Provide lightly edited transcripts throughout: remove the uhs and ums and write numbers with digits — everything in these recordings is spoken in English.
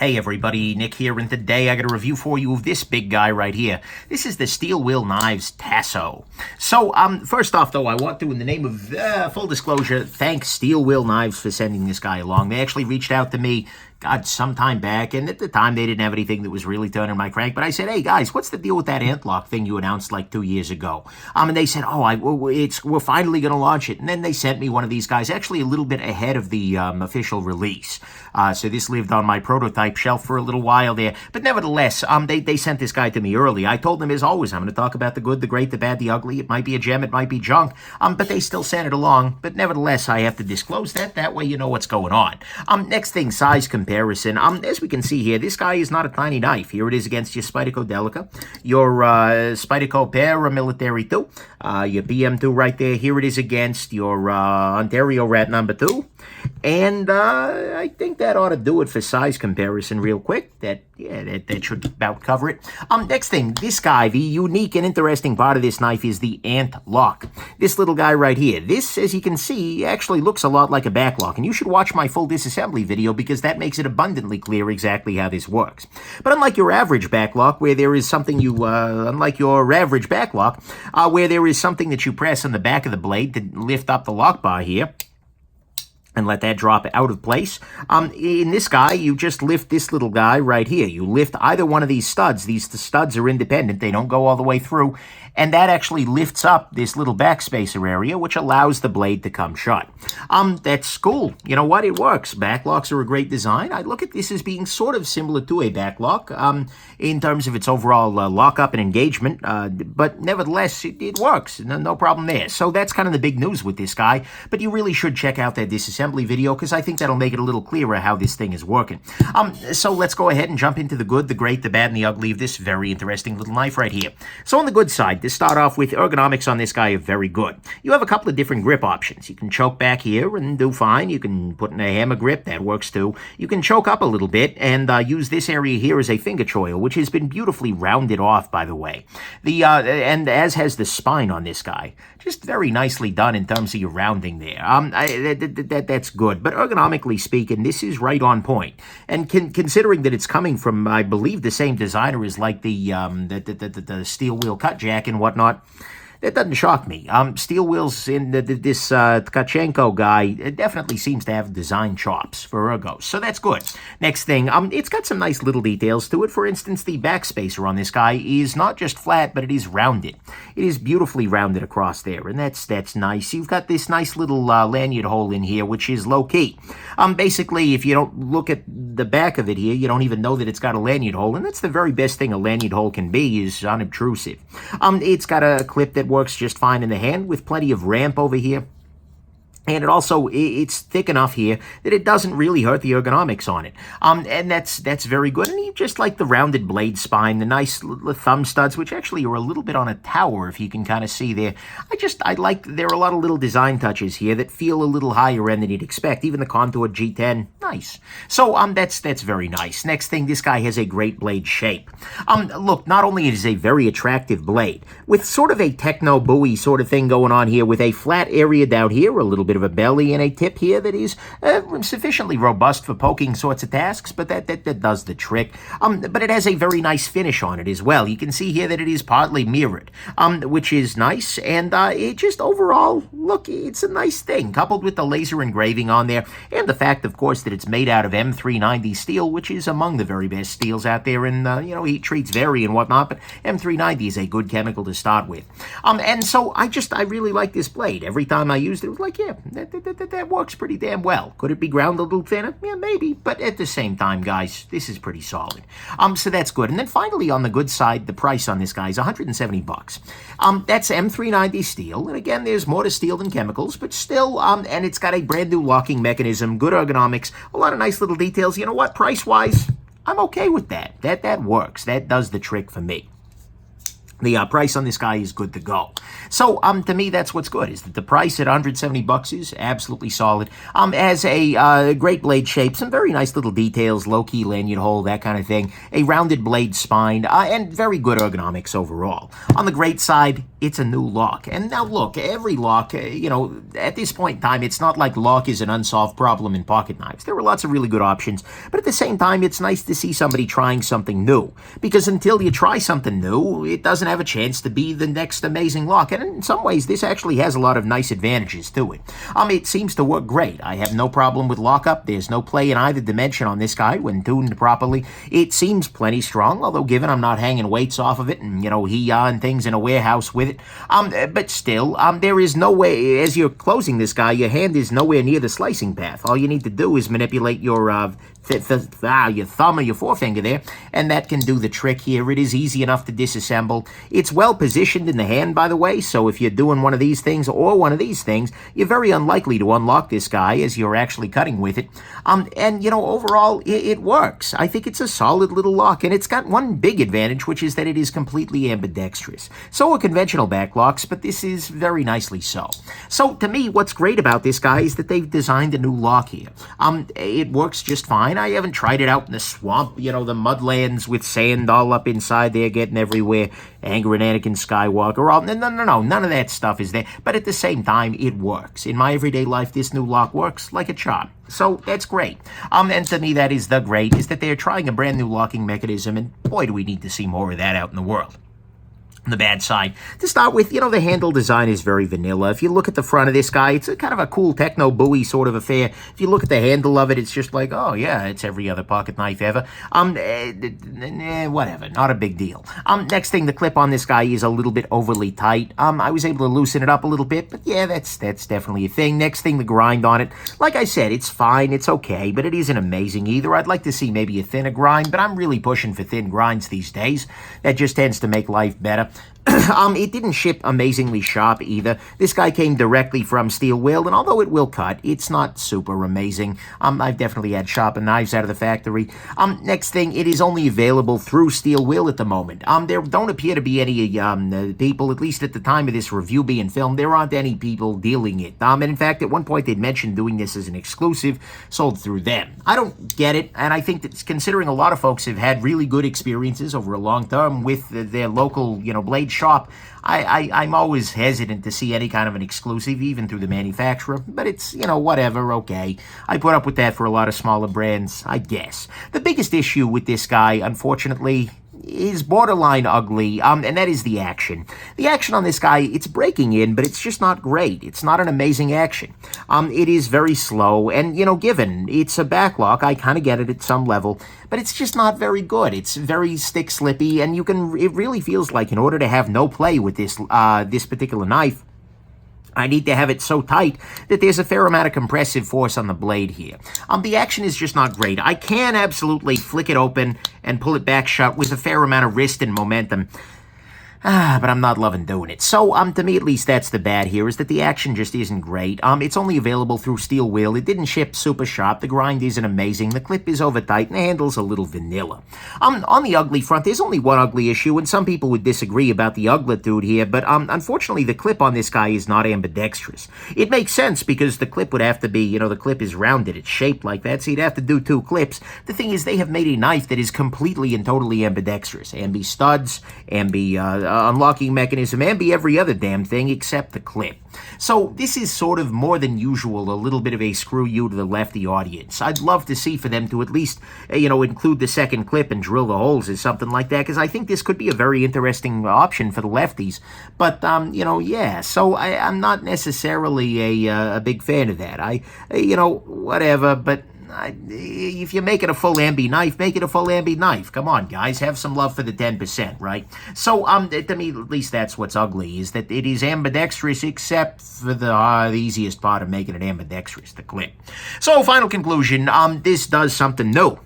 Hey everybody, Nick here, and today I got a review for you of this big guy right here. This is the Steel Will Knives Tasso. So, first off though, I want to, in the name of full disclosure, thank Steel Will Knives for sending this guy along. They actually reached out to me, God, some time back, and at the time they didn't have anything that was really turning my crank, but I said, hey guys, what's the deal with that antlock thing you announced like 2 years ago? And they said, we're finally going to launch it, and then they sent me one of these guys, actually a little bit ahead of the official release. So this lived on my prototype shelf for a little while there, but nevertheless, they sent this guy to me early. I told them, as always, I'm going to talk about the good, the great, the bad, the ugly. It might be a gem, it might be junk, but they still sent it along, but nevertheless, I have to disclose that way you know what's going on. Next thing, size comparison. As we can see here, this guy is not a tiny knife. Here it is against your Spyderco Delica, your Spyderco Paramilitary 2, your PM2 right there. Here it is against your Ontario Rat number 2. And I think that ought to do it for size comparison real quick. That should about cover it. Next thing, this guy, the unique and interesting part of this knife is the ant lock. This little guy right here. This, as you can see, actually looks a lot like a back lock. And you should watch my full disassembly video because that makes it abundantly clear exactly how this works. But unlike your average back lock, where there is something where there is something that you press on the back of the blade to lift up the lock bar here, and let that drop out of place. In this guy, you just lift this little guy right here. You lift either one of these studs. These studs are independent. They don't go all the way through. And that actually lifts up this little backspacer area, which allows the blade to come shut. That's cool. You know what? It works. Backlocks are a great design. I look at this as being sort of similar to a backlock in terms of its overall lockup and engagement. But nevertheless, it works. No problem there. So that's kind of the big news with this guy. But you really should check out that disassembly video because I think that'll make it a little clearer how this thing is working. So let's go ahead and jump into the good, the great, the bad, and the ugly of this very interesting little knife right here. So on the good side, to start off with, ergonomics on this guy are very good. You have a couple of different grip options. You can choke back here and do fine. You can put in a hammer grip. That works too. You can choke up a little bit and use this area here as a finger choil, which has been beautifully rounded off, by the way. And as has the spine on this guy. Just very nicely done in terms of your rounding there. That's good. But ergonomically speaking, this is right on point. And considering that it's coming from, I believe, the same designer as like the steel wheel cut jack and whatnot, that doesn't shock me. Steel Will's in this Tkachenko guy, it definitely seems to have design chops for ergos, so that's good. Next thing, it's got some nice little details to it. For instance, the backspacer on this guy is not just flat, but it is rounded. It is beautifully rounded across there, and that's nice. You've got this nice little lanyard hole in here, which is low-key. Basically, if you don't look at the back of it here, you don't even know that it's got a lanyard hole, and that's the very best thing a lanyard hole can be, is unobtrusive. It's got a clip that works just fine in the hand with plenty of ramp over here. And it's thick enough here that it doesn't really hurt the ergonomics on it. And that's very good. And you just like the rounded blade spine, the nice thumb studs, which actually are a little bit on a tower, if you can kind of see there. I like, there are a lot of little design touches here that feel a little higher end than you'd expect. Even the Contour G10, nice. So, that's very nice. Next thing, this guy has a great blade shape. Look, not only is it a very attractive blade, with sort of a techno buoy sort of thing going on here, with a flat area down here, a little bit of a belly and a tip here that is sufficiently robust for poking sorts of tasks, but that does the trick. But it has a very nice finish on it as well. You can see here that it is partly mirrored, which is nice, and it just overall, look, it's a nice thing, coupled with the laser engraving on there, and the fact, of course, that it's made out of M390 steel, which is among the very best steels out there, and, heat treats vary and whatnot, but M390 is a good chemical to start with. And so I really like this blade. Every time I used it, it was like, yeah, that works pretty damn well. Could it be ground a little thinner? Yeah, maybe. But at the same time, guys, this is pretty solid. So that's good. And then finally, on the good side, the price on this guy is $170. That's M390 steel. And again, there's more to steel than chemicals, but still, and it's got a brand new locking mechanism, good ergonomics, a lot of nice little details. You know what? Price-wise, I'm okay with that. That works. That does the trick for me. The price on this guy is good to go. So, to me, that's what's good, is that the price at $170 is absolutely solid. Has a great blade shape, some very nice little details, low-key lanyard hole, that kind of thing, a rounded blade spine, and very good ergonomics overall. On the great side, it's a new lock. And now look, every lock, at this point in time, it's not like lock is an unsolved problem in pocket knives. There are lots of really good options, but at the same time, it's nice to see somebody trying something new. Because until you try something new, it doesn't have a chance to be the next amazing lock. And in some ways, this actually has a lot of nice advantages to it. It seems to work great. I have no problem with lockup. There's no play in either dimension on this guy when tuned properly. It seems plenty strong, although given I'm not hanging weights off of it and, and things in a warehouse with it. But still, there is no way, as you're closing this guy, your hand is nowhere near the slicing path. All you need to do is manipulate your your thumb or your forefinger there, and that can do the trick here. It is easy enough to disassemble. It's well positioned in the hand, by the way, so if you're doing one of these things or one of these things, you're very unlikely to unlock this guy as you're actually cutting with it. Overall, it works. I think it's a solid little lock, and it's got one big advantage, which is that it is completely ambidextrous. So are conventional back locks, but this is very nicely so. So, to me, what's great about this guy is that they've designed a new lock here. It works just fine. I haven't tried it out in the swamp, the mudlands with sand all up inside there getting everywhere, angering Anakin Skywalker. No, none of that stuff is there. But at the same time, it works. In my everyday life, this new lock works like a charm. So that's great. And to me, that is the great, is that they're trying a brand new locking mechanism, and boy, do we need to see more of that out in the world. On the bad side, to start with, the handle design is very vanilla. If you look at the front of this guy, it's a kind of a cool techno buoy sort of affair. If you look at the handle of it, it's just like, oh yeah, it's every other pocket knife ever. Whatever, not a big deal. Next thing, the clip on this guy is a little bit overly tight. I was able to loosen it up a little bit, but yeah, that's definitely a thing. Next thing, the grind on it. Like I said, it's fine, it's okay, but it isn't amazing either. I'd like to see maybe a thinner grind, but I'm really pushing for thin grinds these days. That just tends to make life better. It didn't ship amazingly sharp either. This guy came directly from Steel Will, and although it will cut, it's not super amazing. I've definitely had sharper knives out of the factory. Next thing, it is only available through Steel Will at the moment. There don't appear to be any people, at least at the time of this review being filmed, there aren't any people dealing it. And in fact, at one point they'd mentioned doing this as an exclusive, sold through them. I don't get it, and I think that considering a lot of folks have had really good experiences over a long term with their local, blade shop, I'm always hesitant to see any kind of an exclusive, even through the manufacturer, but it's, whatever, okay. I put up with that for a lot of smaller brands, I guess. The biggest issue with this guy, unfortunately, is borderline ugly, and that is the action. The action on this guy, it's breaking in, but it's just not great. It's not an amazing action. It is very slow, and, given it's a backlock, I kind of get it at some level, but it's just not very good. It's very stick-slippy, and it really feels like in order to have no play with this particular knife, I need to have it so tight that there's a fair amount of compressive force on the blade here. The action is just not great. I can absolutely flick it open and pull it back shut with a fair amount of wrist and momentum. But I'm not loving doing it. So, to me at least, that's the bad here, is that the action just isn't great. It's only available through Steel Will. It didn't ship super sharp. The grind isn't amazing. The clip is over tight, and the handle's a little vanilla. On the ugly front, there's only one ugly issue, and some people would disagree about the uglitude here, but unfortunately, the clip on this guy is not ambidextrous. It makes sense, because the clip would have to be, the clip is rounded. It's shaped like that, so you'd have to do two clips. The thing is, they have made a knife that is completely and totally ambidextrous. Ambi studs, ambi unlocking mechanism, ambi every other damn thing except the clip. So this is sort of more than usual a little bit of a screw you to the lefty audience. I'd love to see for them to at least, include the second clip and drill the holes or something like that, because I think this could be a very interesting option for the lefties. But, yeah, so I'm not necessarily a big fan of that. Whatever, but if you make it a full ambi knife, make it a full ambi knife. Come on, guys, have some love for the 10%, right? So, to me, at least that's what's ugly, is that it is ambidextrous, except for the easiest part of making it ambidextrous, the clip. So, final conclusion, this does something new.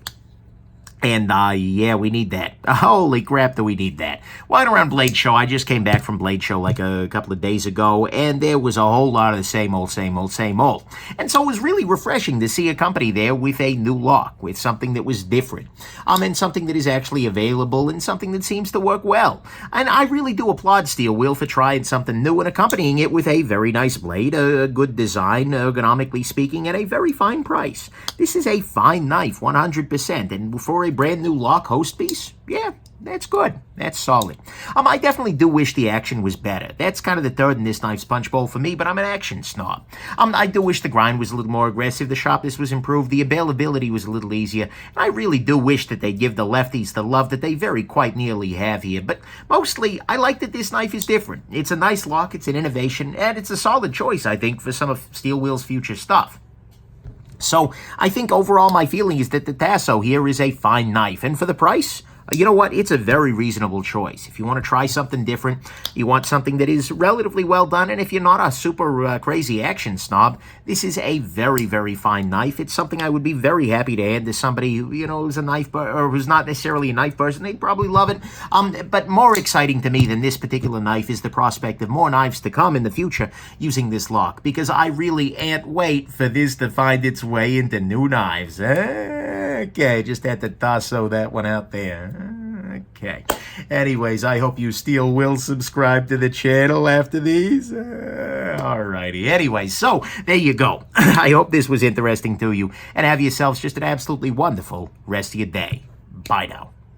And, yeah, we need that. Holy crap, do we need that. Walking around Blade Show, I just came back from Blade Show like a couple of days ago, and there was a whole lot of the same old. And so it was really refreshing to see a company there with a new lock, with something that was different, and something that is actually available, and something that seems to work well. And I really do applaud Steel Will for trying something new and accompanying it with a very nice blade, a good design, ergonomically speaking, and a very fine price. This is a fine knife, 100%, and for a brand new lock host piece, yeah, That's good. That's solid. I definitely do wish the action was better. That's kind of the third in this knife's punch bowl for me, but I'm an action snob. I do wish the grind was a little more aggressive, the sharpness was improved, the availability was a little easier, and I really do wish that they give the lefties the love that they very quite nearly have here. But mostly, I like that this knife is different. It's a nice lock, it's an innovation, and it's a solid choice, I think, for some of Steel Will's future stuff. So, I think overall my feeling is that the Tasso here is a fine knife, and for the price, you know what? It's a very reasonable choice. If you want to try something different, you want something that is relatively well done, and if you're not a super crazy action snob, this is a very, very fine knife. It's something I would be very happy to hand to somebody who, who's a knife or who's not necessarily a knife person. They'd probably love it. But more exciting to me than this particular knife is the prospect of more knives to come in the future using this lock, because I really can't wait for this to find its way into new knives. Okay, just had to Tasso that one out there. Okay. Anyways, I hope you Steel will subscribe to the channel after these. Alrighty. Anyways, so there you go. I hope this was interesting to you, and have yourselves just an absolutely wonderful rest of your day. Bye now.